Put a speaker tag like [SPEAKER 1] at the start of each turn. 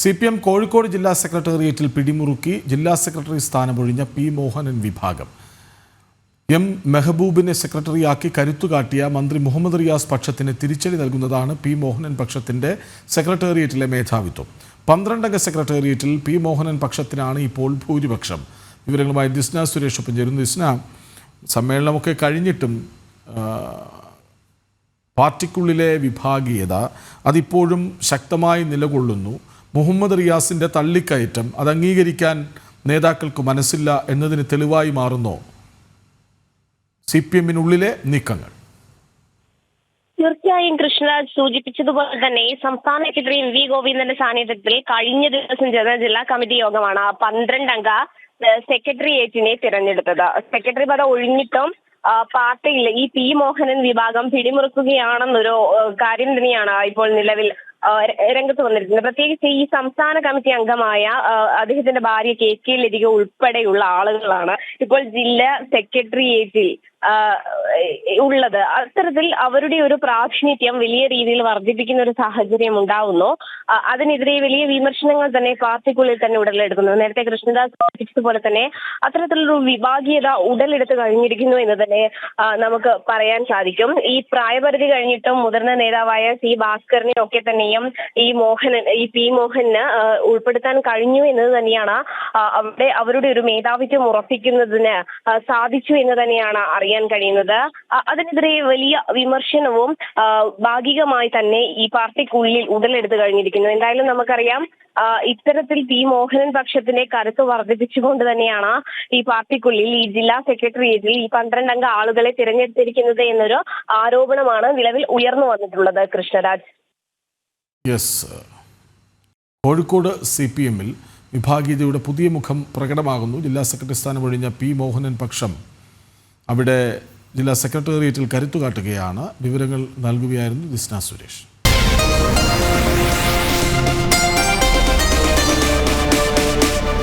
[SPEAKER 1] CPM Kozhikode ജില്ലാ സെക്രട്ടേറിയറ്റിൽ പിടിമുറുക്കി ജില്ലാ സെക്രട്ടറി സ്ഥാനമൊഴിഞ്ഞ പി മോഹനൻ വിഭാഗം. എം മെഹബൂബിനെ സെക്രട്ടറിയാക്കി കരുത്തുകാട്ടിയ മന്ത്രി മുഹമ്മദ് റിയാസ് പക്ഷത്തിന് തിരിച്ചടി നൽകുന്നതാണ് പി മോഹനൻ പക്ഷത്തിന്റെ സെക്രട്ടേറിയറ്റിലെ മേധാവിത്വം. 12-അംഗ സെക്രട്ടേറിയറ്റിൽ പി മോഹനൻ പക്ഷത്തിനാണ് ഇപ്പോൾ ഭൂരിപക്ഷം. വിവരങ്ങളുമായി ദിസ്ന സുരേഷ് ഒപ്പം ചേരുന്നു. ദിസ്ന, സമ്മേളനമൊക്കെ കഴിഞ്ഞിട്ടും പാർട്ടിക്കുള്ളിലെ വിഭാഗീയത അതിപ്പോഴും ശക്തമായി നിലകൊള്ളുന്നു. മുഹമ്മദ് റിയാസിന്റെ തള്ളിക്കയറ്റം അത് അംഗീകരിക്കാൻ നേതാക്കൾക്ക് മനസ്സില്ല എന്നതിന് തെളിവായി മാറുന്നു CPM-നുള്ളിലെ നീക്കങ്ങൾ.
[SPEAKER 2] തീർച്ചയായും കൃഷ്ണരാജ് സൂചിപ്പിച്ചതുപോലെ തന്നെ സംസ്ഥാന സെക്രട്ടറി MV ഗോവിന്ദന്റെ സാന്നിധ്യത്തിൽ കഴിഞ്ഞ ദിവസം ചേർന്ന ജില്ലാ കമ്മിറ്റി യോഗമാണ് 12-അംഗ സെക്രട്ടേറിയറ്റിനെ തിരഞ്ഞെടുത്തത്. സെക്രട്ടറി പദം ഒഴിഞ്ഞിട്ടും പാർട്ടിയിൽ ഈ പി മോഹനൻ വിഭാഗം പിടിമുറുക്കുകയാണെന്നൊരു കാര്യം തന്നെയാണ് ഇപ്പോൾ നിലവിൽ രംഗത്ത് വന്നിരിക്കുന്നത്. പ്രത്യേകിച്ച് ഈ സംസ്ഥാന കമ്മിറ്റി അംഗമായ അദ്ദേഹത്തിന്റെ ഭാര്യ KK ലതിക ഉൾപ്പെടെയുള്ള ആളുകളാണ് ഇപ്പോൾ ജില്ലാ സെക്രട്ടേറിയറ്റിൽ ഉള്ളത്. അത്തരത്തിൽ അവരുടെ ഒരു പ്രാതിനിധ്യം വലിയ രീതിയിൽ വർദ്ധിപ്പിക്കുന്ന ഒരു സാഹചര്യം ഉണ്ടാവുന്നു. അതിനെതിരെ വലിയ വിമർശനങ്ങൾ തന്നെ പാർട്ടിക്കുള്ളിൽ തന്നെ ഉടലെടുക്കുന്നു. നേരത്തെ കൃഷ്ണദാസ് സൂചിപ്പിച്ചതുപോലെ തന്നെ അത്തരത്തിലൊരു വിഭാഗീയത ഉടലെടുത്ത് കഴിഞ്ഞിരിക്കുന്നു എന്ന് തന്നെ നമുക്ക് പറയാൻ സാധിക്കും. ഈ പ്രായപരിധി കഴിഞ്ഞിട്ടും മുതിർന്ന നേതാവായ C ഭാസ്കറിനെ ഒക്കെ തന്നെയും ഈ പി മോഹന് ഉൾപ്പെടുത്താൻ കഴിഞ്ഞു എന്നത് തന്നെയാണ് അവരുടെ ഒരു മേധാവിത്വം ഉറപ്പിക്കുന്നതിന് സാധിച്ചു എന്ന് തന്നെയാണ് അറിയാൻ കഴിയുന്നത്. അതിനെതിരെ വലിയ വിമർശനവും ഭാഗികമായി തന്നെ ഈ പാർട്ടിക്കുള്ളിൽ ഉടലെടുത്ത് കഴിഞ്ഞിരിക്കുന്നു. എന്തായാലും നമുക്കറിയാം, ഇത്തരത്തിൽ പി മോഹനൻ പക്ഷത്തിന്റെ കരുത്ത് വർദ്ധിപ്പിച്ചുകൊണ്ട് തന്നെയാണ് ഈ പാർട്ടിക്കുള്ളിൽ ഈ ജില്ലാ സെക്രട്ടേറിയറ്റിൽ ഈ 12-അംഗ ആളുകളെ തിരഞ്ഞെടുത്തിരിക്കുന്നത് എന്നൊരു ആരോപണമാണ് നിലവിൽ ഉയർന്നു വന്നിട്ടുള്ളത്. കൃഷ്ണരാജ്,
[SPEAKER 1] കോഴിക്കോട് CPM-ൽ വിഭാഗീയതയുടെ പുതിയ മുഖം പ്രകടമാകുന്നു. ജില്ലാ സെക്രട്ടറി സ്ഥാനം ഒഴിഞ്ഞ പി മോഹനൻ പക്ഷം അവിടെ ജില്ലാ സെക്രട്ടേറിയറ്റിൽ കരുത്തുകാട്ടുകയാണ്. വിവരങ്ങൾ നൽകുകയായിരുന്നു ദിസ്ന സുരേഷ്.